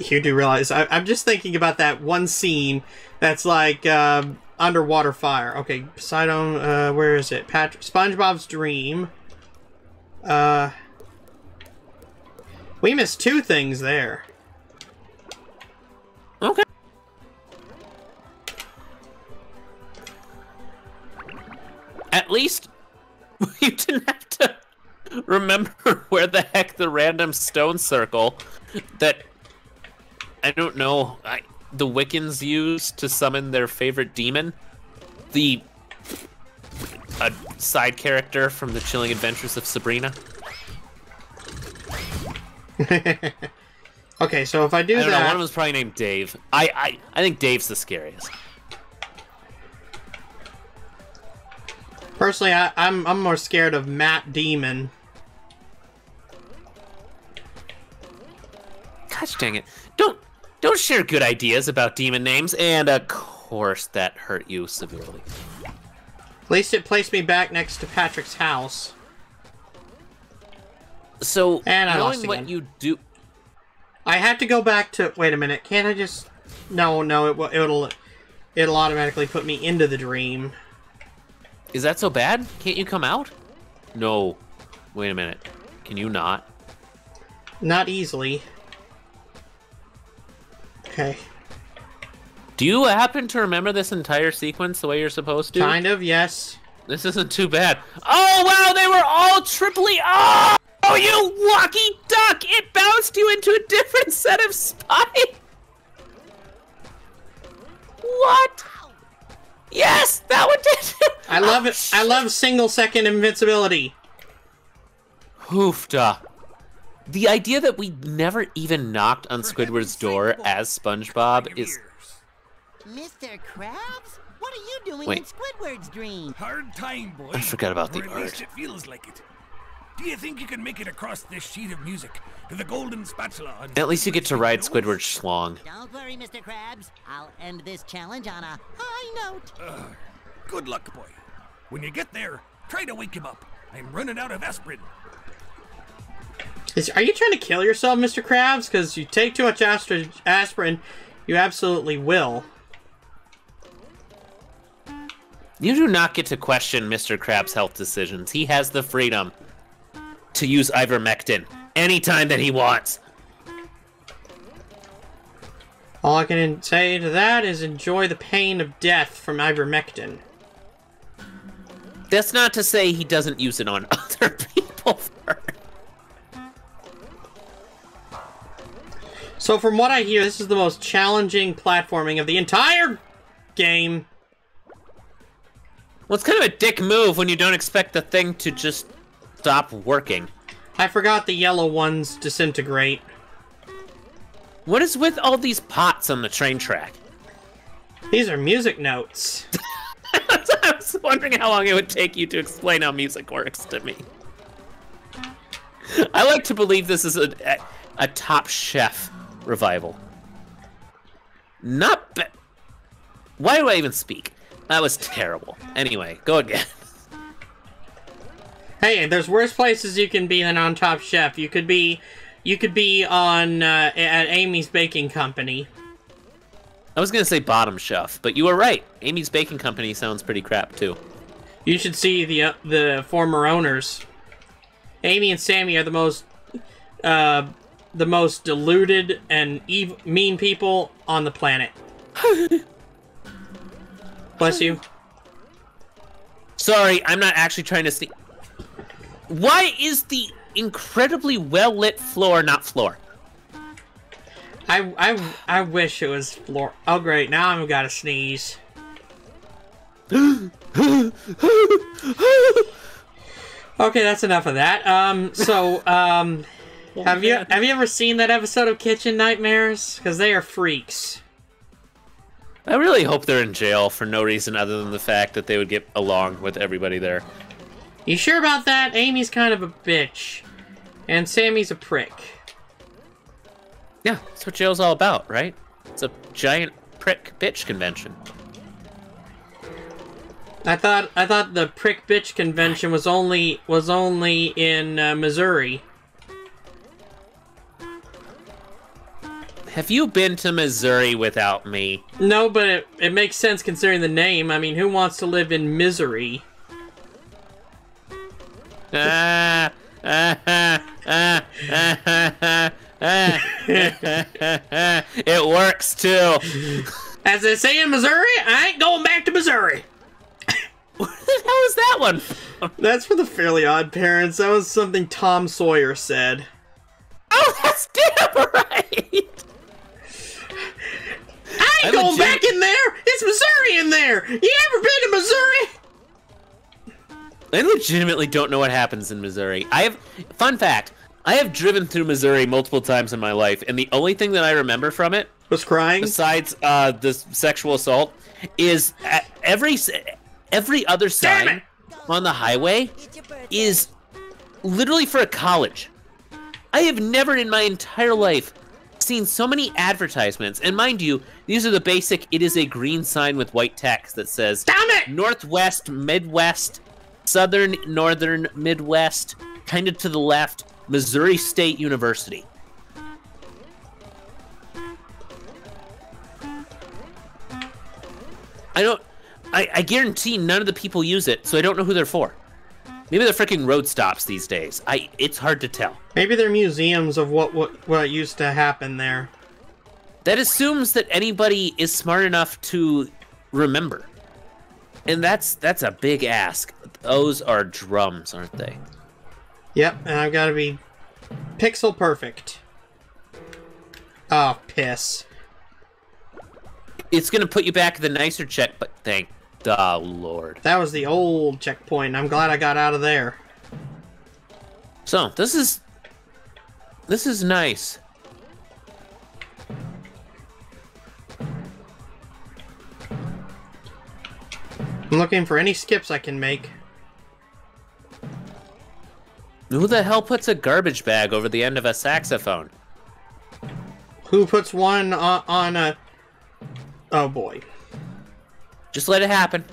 You do realize I'm just thinking about that one scene that's like underwater fire. Okay, Poseidon. Where is it? SpongeBob's dream. We missed 2 things there. Okay. At least you didn't have to remember where the heck the random stone circle that, I don't know, the Wiccans use to summon their favorite demon. A side character from the Chilling Adventures of Sabrina. Okay, so if I do that... I don't know, one of them was probably named Dave. I think Dave's the scariest. Personally, I'm more scared of Matt Demon. Gosh dang it. Don't share good ideas about demon names, and of course that hurt you severely. At least it placed me back next to Patrick's house. So, and I knowing what you do... I have to go back to... Wait a minute, can't I just... No, it'll automatically put me into the dream. Is that so bad? Can't you come out? No. Wait a minute. Can you not? Not easily. Okay. Do you happen to remember this entire sequence the way you're supposed to? Kind of, yes. This isn't too bad. Oh, wow, they were all triply... Oh, you lucky duck! It bounced you into a different set of spikes! What? Yes, that one did! I love it. I love single-second invincibility. Hoofda. The idea that we never even knocked on Squidward's door as SpongeBob is... Mr. Krabs? What are you doing Wait. in Squidward's dream? Hard time, boy. I forgot about the Or at art. least it feels like it. Do you think you can make it across this sheet of music to the golden spatula? At least you get to ride Squidward's schlong. Don't worry, Mr. Krabs. I'll end this challenge on a high note. Good luck, boy. When you get there, try to wake him up. I'm running out of aspirin. Are you trying to kill yourself, Mr. Krabs? Because you take too much aspirin, you absolutely will. You do not get to question Mr. Krabs' health decisions. He has the freedom to use ivermectin anytime that he wants. All I can say to that is enjoy the pain of death from ivermectin. That's not to say he doesn't use it on other people first. So from what I hear, this is the most challenging platforming of the entire game. Well, it's kind of a dick move when you don't expect the thing to just stop working. I forgot the yellow ones disintegrate. What is with all these pots on the train track? These are music notes. I was wondering how long it would take you to explain how music works to me. I like to believe this is a Top Chef revival. Not bad. Why do I even speak? That was terrible. Anyway, go again. Hey, there's worse places you can be than on Top Chef. You could be on at Amy's Baking Company. I was gonna say Bottom Chef, but you were right. Amy's Baking Company sounds pretty crap too. You should see the former owners. Amy and Sammy are the most deluded and mean people on the planet. Bless you. Sorry, I'm not actually trying to sneak. Why is the incredibly well-lit floor not floor? I wish it was floor. Oh great, now I've got to sneeze. Okay, that's enough of that. Have you ever seen that episode of Kitchen Nightmares? Because they are freaks. I really hope they're in jail for no reason other than the fact that they would get along with everybody there. You sure about that? Amy's kind of a bitch. And Sammy's a prick. Yeah, that's what jail's all about, right? It's a giant prick bitch convention. I thought the prick bitch convention was only in Missouri. Have you been to Missouri without me? No, but it makes sense considering the name. I mean, who wants to live in misery? It works too. As they say in Missouri, I ain't going back to Missouri. What the hell is that one? That's for the Fairly Odd Parents. That was something Tom Sawyer said. Oh, that's damn right. I ain't going back in there. It's Missouri in there. You ever been to Missouri? I legitimately don't know what happens in Missouri. Fun fact, I have driven through Missouri multiple times in my life, and the only thing that I remember from it, was crying, besides the sexual assault, is every other sign on the highway is literally for a college. I have never in my entire life seen so many advertisements, and mind you, these are the basic, it is a green sign with white text that says, damn it! Northwest, Midwest, Southern, Northern, Midwest, kind of to the left, Missouri State University. I guarantee none of the people use it, so I don't know who they're for. Maybe they're freaking road stops these days. It's hard to tell. Maybe they're museums of what used to happen there. That assumes that anybody is smart enough to remember. And that's a big ask. Those are drums, aren't they? Yep, and I've got to be pixel perfect. Oh, piss. It's gonna put you back at the nicer check, but thank the Lord. That was the old checkpoint. I'm glad I got out of there. So, this is nice. I'm looking for any skips I can make. Who the hell puts a garbage bag over the end of a saxophone? Who puts one on a... Oh boy. Just let it happen.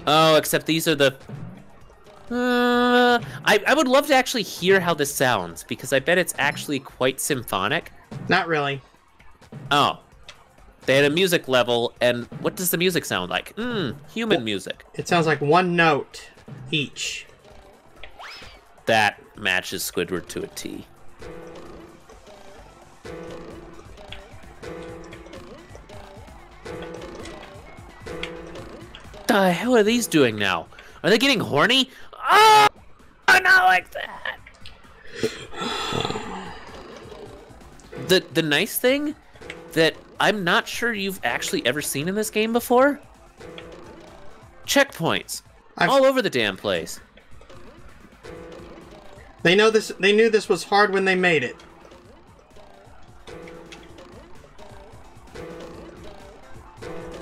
Oh, except these are the... I would love to actually hear how this sounds, because I bet it's actually quite symphonic. Not really. Oh. They had a music level, and what does the music sound like? Human music. It sounds like one note each. That matches Squidward to a T. The hell are these doing now? Are they getting horny? Oh, not like that. The nice thing that I'm not sure you've actually ever seen in this game before? Checkpoints. All over the damn place. They know this. They knew this was hard when they made it.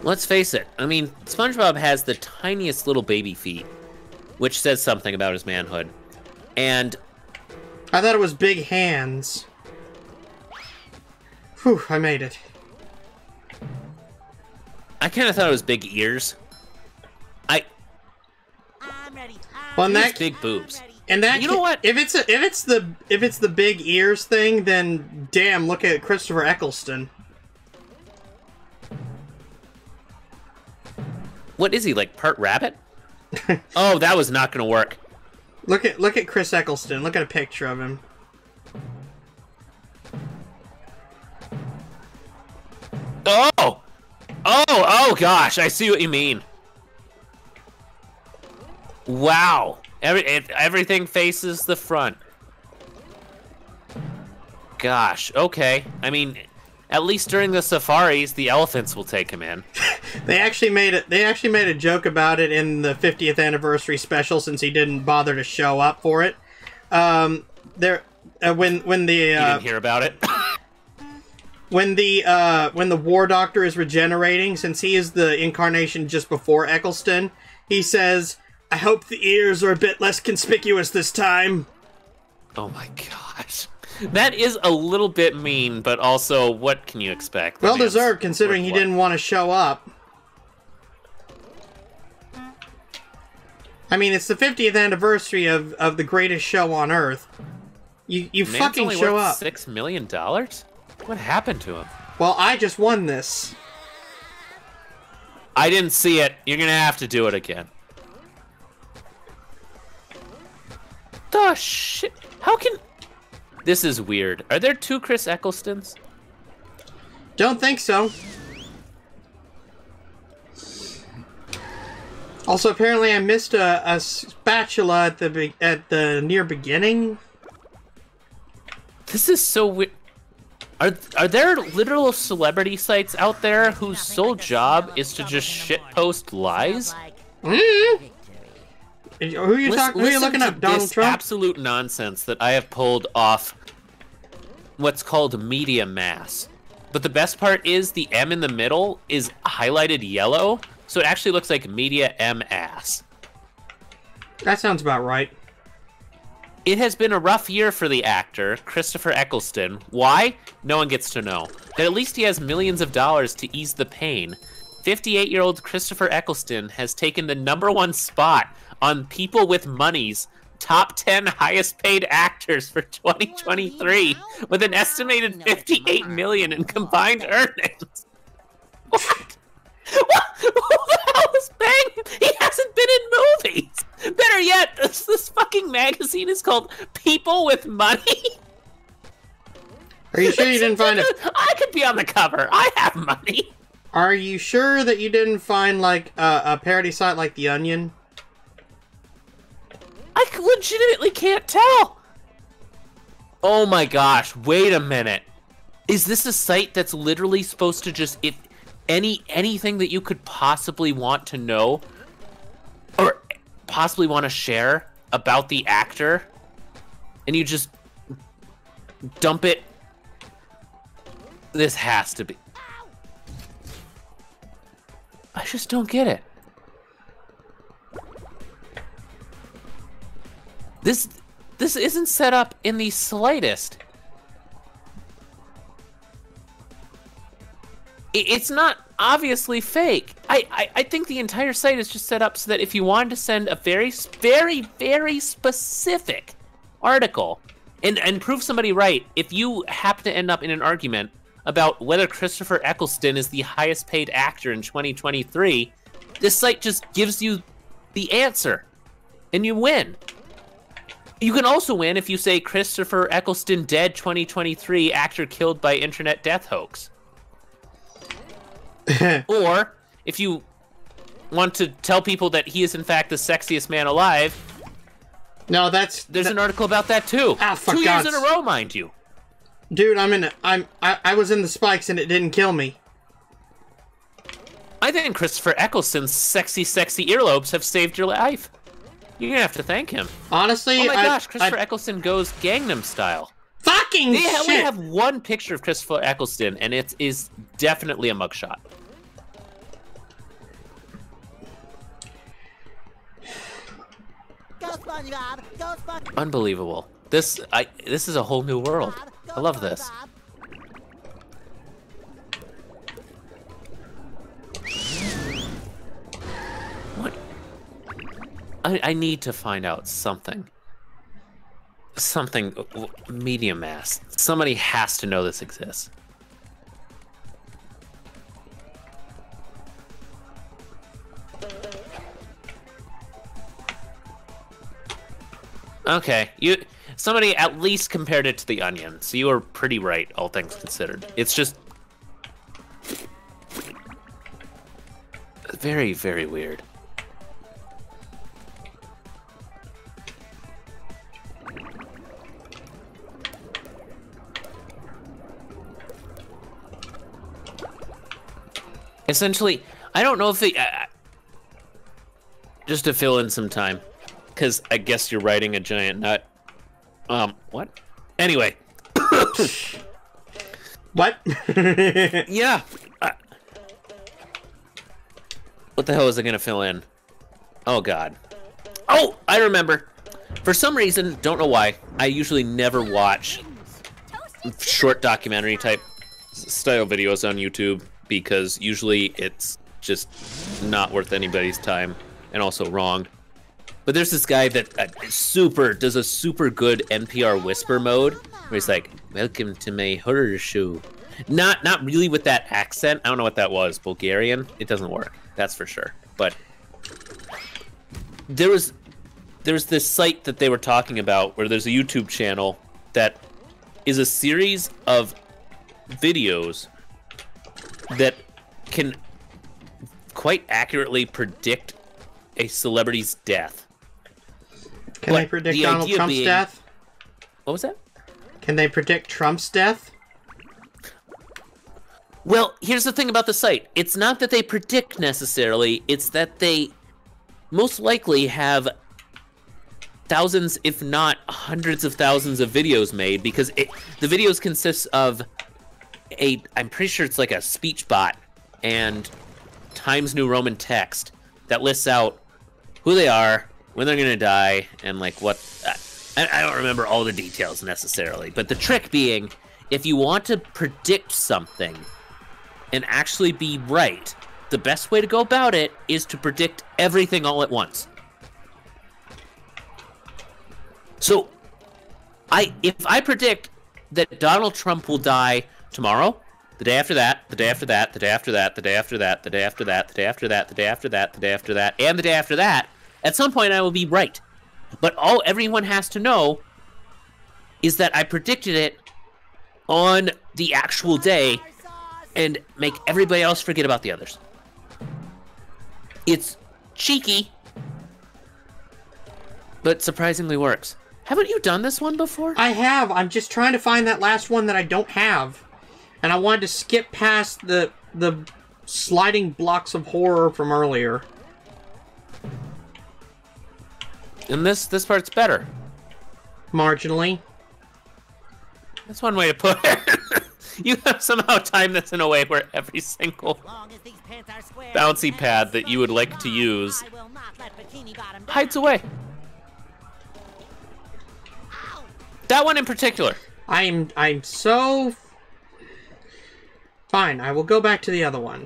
Let's face it. I mean, SpongeBob has the tiniest little baby feet, which says something about his manhood. And I thought it was big hands. Whew, I made it. I kind of thought it was big ears. I'm ready. Well, in that, big boobs. And that, you know what? If it's the big ears thing, then damn, look at Christopher Eccleston. What is he, like part rabbit? Oh, that was not gonna work. Look at Chris Eccleston. Look at a picture of him. Oh gosh, I see what you mean. Wow. Everything faces the front. Gosh, okay. I mean, at least during the safaris, the elephants will take him in. They actually made a joke about it in the 50th anniversary special, since he didn't bother to show up for it. When the You didn't hear about it? when the War Doctor is regenerating, since he is the incarnation just before Eccleston, he says, "I hope the ears are a bit less conspicuous this time." Oh my gosh. That is a little bit mean, but also, what can you expect? Well deserved, considering he didn't want to show up. I mean, it's the 50th anniversary of the greatest show on Earth. You Man's fucking only show worth up. $6 million? What happened to him? Well, I just won this. I didn't see it. You're gonna have to do it again. The shit? How can... This is weird. Are there 2 Chris Ecclestons? Don't think so. Also, apparently I missed a spatula at the near beginning. This is so weird. Are there literal celebrity sites out there whose sole job is to just shitpost lies? Who are you looking up? Donald Trump? Absolute nonsense that I have pulled off what's called media mass. But the best part is the M in the middle is highlighted yellow, so it actually looks like media M ass. That sounds about right. It has been a rough year for the actor, Christopher Eccleston. Why? No one gets to know. But at least he has millions of dollars to ease the pain. 58-year-old Christopher Eccleston has taken the #1 spot on People with Money's top 10 highest paid actors for 2023 with an estimated $58 million in combined earnings. What? Who the hell is paying him? He hasn't been in movies. Better yet, this fucking magazine is called People with Money. Are you sure you didn't find it? I could be on the cover. I have money. Are you sure that you didn't find like a parody site like The Onion? I legitimately can't tell. Oh my gosh, wait a minute. Is this a site that's literally supposed to just, if anything that you could possibly want to know or possibly want to share about the actor, and you just dump it? This has to be. I just don't get it. This isn't set up in the slightest. It's not obviously fake. I think the entire site is just set up so that if you wanted to send a very, very, very specific article and prove somebody right, if you happen to end up in an argument about whether Christopher Eccleston is the highest paid actor in 2023, this site just gives you the answer and you win. You can also win if you say Christopher Eccleston dead 2023, actor killed by internet death hoax. Or if you want to tell people that he is in fact the sexiest man alive, no, there's an article about that too. Ah, for 2 God's... years in a row, mind you. Dude, I was in the spikes and it didn't kill me. I think Christopher Eccleston's sexy earlobes have saved your life. You're gonna have to thank him. Honestly, oh my gosh, Christopher Eccleston goes Gangnam Style. Fucking they shit! We have one picture of Christopher Eccleston, and it is definitely a mugshot. Go SpongeBob! Go SpongeBob! Unbelievable. This is a whole new world. I love this. What? I need to find out something. Something. Media mass. Somebody has to know this exists. Okay, somebody at least compared it to The Onion, so you were pretty right, all things considered. It's just very, very weird. Essentially, I don't know if they... just to fill in some time, because I guess you're riding a giant nut. What? Anyway. What? Yeah. What the hell is it gonna fill in? Oh, God. Oh, I remember. For some reason, don't know why, I usually never watch short documentary type style videos on YouTube, because usually it's just not worth anybody's time and also wrong. But there's this guy that does a super good NPR whisper mode where he's like, "Welcome to my horror show." Not really with that accent. I don't know what that was. Bulgarian? It doesn't work. That's for sure. But there's this site that they were talking about where there's a YouTube channel that is a series of videos that can quite accurately predict a celebrity's death. Can they predict Donald Trump's death? What was that? Can they predict Trump's death? Well, here's the thing about the site. It's not that they predict necessarily, it's that they most likely have thousands, if not hundreds of thousands of videos made, because the videos consist of I'm pretty sure it's like a speech bot and Times New Roman text that lists out who they are, when they're gonna die, and like what. I don't remember all the details necessarily, but the trick being, if you want to predict something and actually be right, the best way to go about it is to predict everything all at once. So, if I predict that Donald Trump will die tomorrow, the day after that, the day after that, the day after that, the day after that, the day after that, the day after that, the day after that, the day after that, and the day after that, at some point I will be right. But all everyone has to know is that I predicted it on the actual day and make everybody else forget about the others. It's cheeky, but surprisingly works. Haven't you done this one before? I have. I'm just trying to find that last one that I don't have. And I wanted to skip past the sliding blocks of horror from earlier. And this part's better. Marginally. That's one way to put it. You have somehow timed this in a way where every single bouncy pad that you would like to use hides away. That one in particular. I'm so... Fine, I will go back to the other one.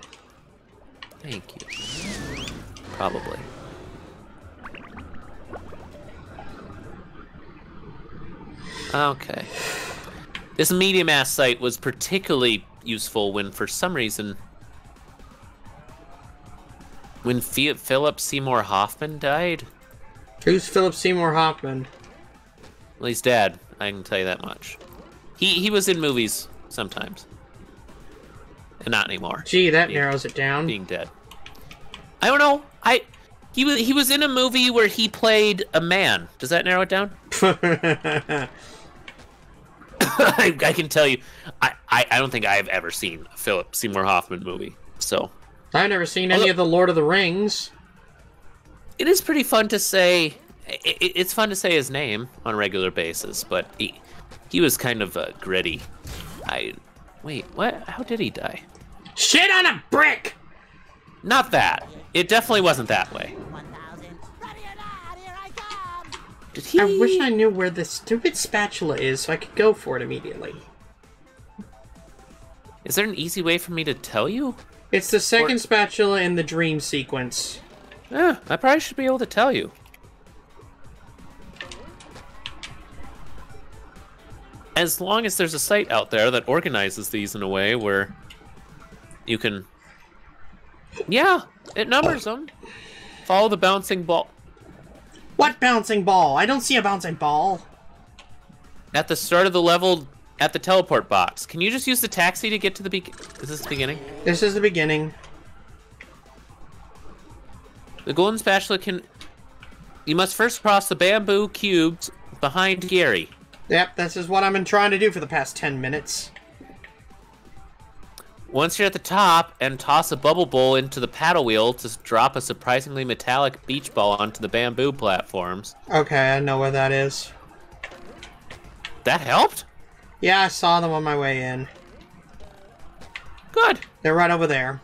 Thank you. Probably. Okay. This medium-ass site was particularly useful when, for some reason, when Philip Seymour Hoffman died. Who's Philip Seymour Hoffman? Well, he's dead. I can tell you that much. He was in movies sometimes. And not anymore. Gee, that narrows it down. Being dead. I don't know. He was in a movie where he played a man. Does that narrow it down? I can tell you, I don't think I've ever seen a Philip Seymour Hoffman movie. So I've never seen any of the Lord of the Rings. It is pretty fun to say. It's fun to say his name on a regular basis, but he was kind of gritty. Wait, what? How did he die? Shit on a brick! Not that. It definitely wasn't that way. Did he? I wish I knew where this stupid spatula is so I could go for it immediately. Is there an easy way for me to tell you? It's the second spatula in the dream sequence. Yeah, I probably should be able to tell you. As long as there's a site out there that organizes these in a way where you can... Yeah, it numbers them. Follow the bouncing ball. What bouncing ball? I don't see a bouncing ball. At the start of the level, at the teleport box. Can you just use the taxi to get to the Is this the beginning? This is the beginning. The golden spatula can... You must first cross the bamboo cubes behind Gary. Yep, this is what I've been trying to do for the past 10 minutes. Once you're at the top, and toss a bubble bowl into the paddle wheel to drop a surprisingly metallic beach ball onto the bamboo platforms. Okay, I know where that is. That helped? Yeah, I saw them on my way in. Good. They're right over there.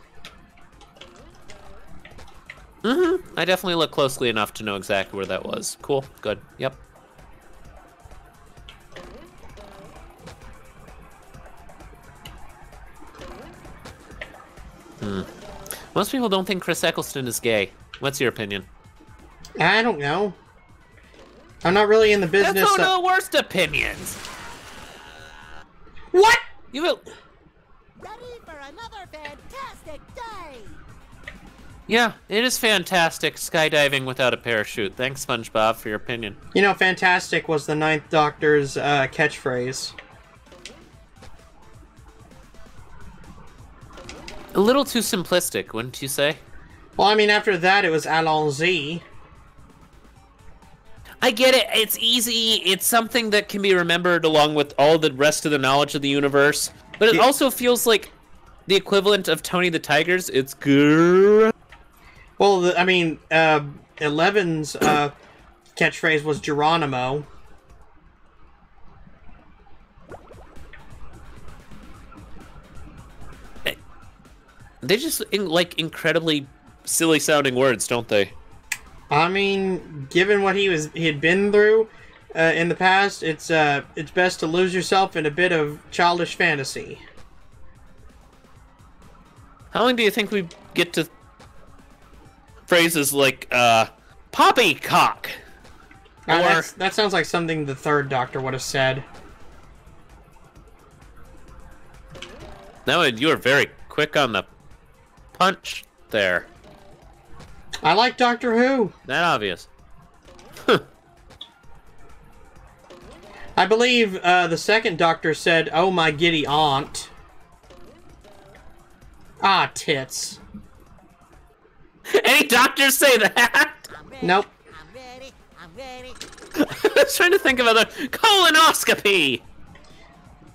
Mm-hmm. I definitely looked closely enough to know exactly where that was. Cool. Good. Yep. Most people don't think Chris Eccleston is gay. What's your opinion? I don't know. I'm not really in the business. That's one of the worst opinions. What? You will. Ready for another fantastic day! Yeah, it is fantastic skydiving without a parachute. Thanks, SpongeBob, for your opinion. You know, fantastic was the Ninth Doctor's catchphrase. A little too simplistic, wouldn't you say? Well, I mean, after that, it was allons-y. I get it. It's easy. It's something that can be remembered along with all the rest of the knowledge of the universe. But it also feels like the equivalent of Tony the Tiger's. It's good. Well, I mean, Eleven's catchphrase was Geronimo. They just like incredibly silly sounding words, don't they? I mean, given what he had been through in the past, it's best to lose yourself in a bit of childish fantasy. How long do you think we get to phrases like poppycock? Or That sounds like something the Third Doctor would have said. no, you are very quick on the punch there. I like Doctor Who. That obvious. I believe the Second Doctor said, "Oh my giddy aunt." Ah, tits. Any doctors say that? I'm ready. Nope. I'm ready. I'm ready. I was trying to think of other colonoscopy.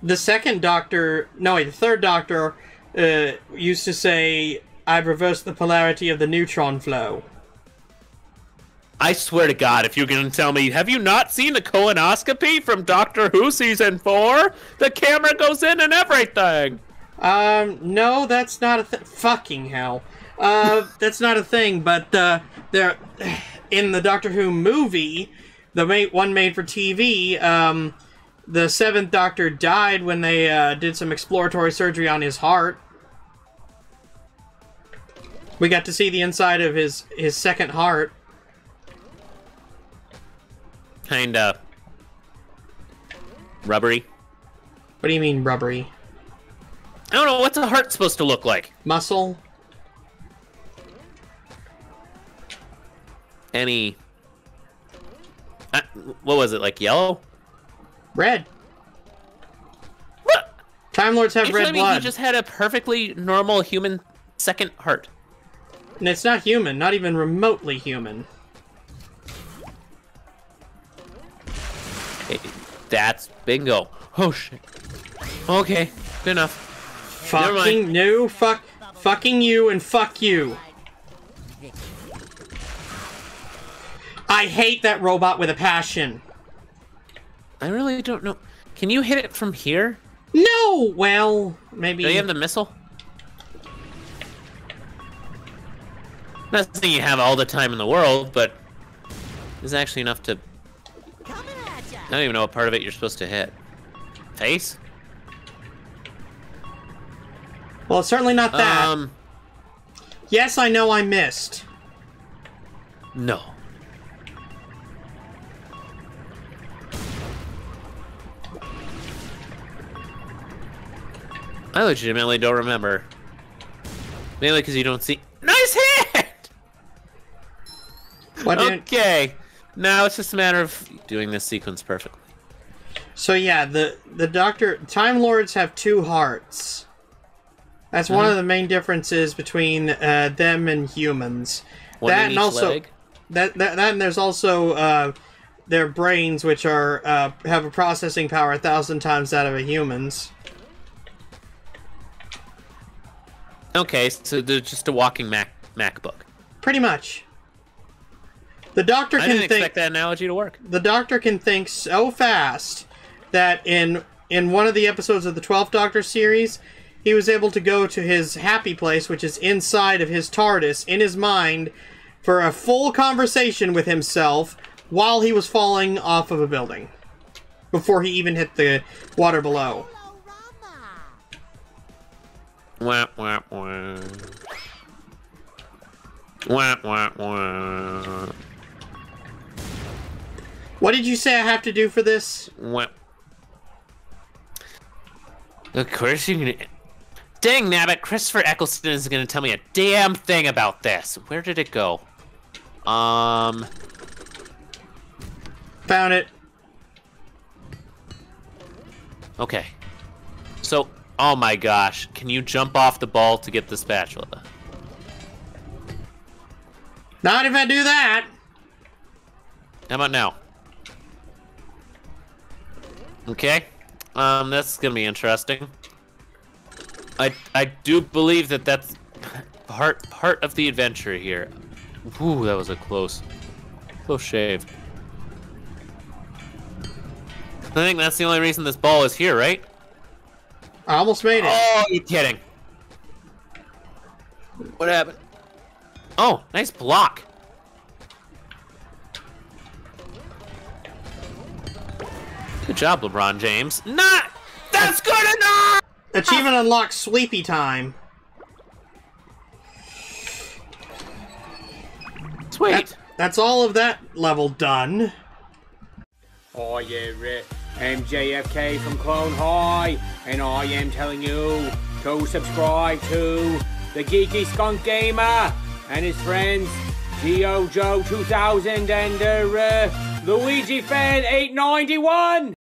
The Second Doctor, no wait, the Third Doctor used to say, "I've reversed the polarity of the neutron flow." I swear to God, if you're going to tell me, have you not seen the colonoscopy from Doctor Who Season 4? The camera goes in and everything. No, that's not a fucking hell. That's not a thing, but, there, in the Doctor Who movie, the one made for TV, the Seventh Doctor died when they, did some exploratory surgery on his heart. We got to see the inside of his second heart. Kinda rubbery. What do you mean, rubbery? I don't know, what's a heart supposed to look like? Muscle? Any... what was it, like yellow? Red. What? Time Lords have You're red telling me blood. he just had a perfectly normal human second heart? And it's not human, not even remotely human. Hey, that's bingo. Oh shit. Okay, good enough. Fucking no, fucking you and fuck you. I hate that robot with a passion. I really don't know. Can you hit it from here? No, well, maybe. Do you have the missile? Not saying you have all the time in the world, but there's actually enough to... Coming at ya. I don't even know what part of it you're supposed to hit. Face? Well, it's certainly not that. Yes, I know I missed. No. I legitimately don't remember. Mainly because you don't see... Nice hit! What did... Okay. Now it's just a matter of doing this sequence perfectly. So yeah, the Doctor... Time Lords have two hearts. That's one of the main differences between them and humans. One that in and each also leg? that and there's also their brains, which are have a processing power 1,000 times that of a human's. Okay, so they're just a walking MacBook. Pretty much. The Doctor I can didn't think. expect that analogy to work. The Doctor can think so fast that in one of the episodes of the 12th Doctor series, he was able to go to his happy place, which is inside of his TARDIS, in his mind, for a full conversation with himself while he was falling off of a building. Before he even hit the water below. Wah, wah, wah. Wah, wah, wah. What did you say I have to do for this? What? Of course you can. Dang nabbit, Christopher Eccleston is gonna tell me a damn thing about this. Where did it go? Found it. Okay. So, oh my gosh, can you jump off the ball to get the spatula? Not if I do that. How about now? Okay. That's gonna be interesting. I do believe that that's part of the adventure here. Ooh, that was a close shave. I think that's the only reason this ball is here, right? I almost made it. Oh, you're kidding. What happened? Oh, nice block. Good job, LeBron James. Not! That's good enough! Achievement unlocked, Sleepy Time. Sweet. That's all of that level done. Hi, yeah, MJFK from Clone High, and I am telling you to subscribe to the Geeky Skunk Gamer and his friends, Geo Joe 2000 and Luigi Fan 891.